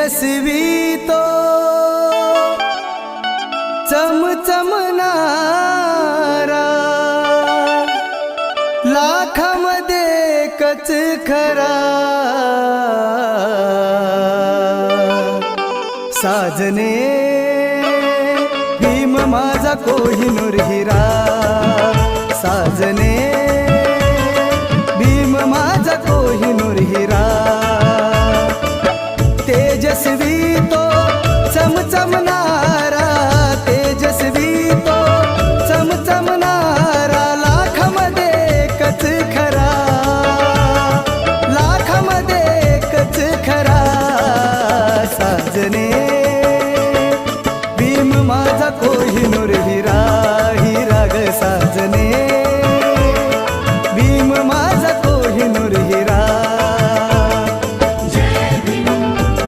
तेजस्वी तो चमचमणारा लाखामध्ये एकच खरा साजने भीम माझा कोहिनूर हिरा साजने भीम माझा कोहिनूर हिरा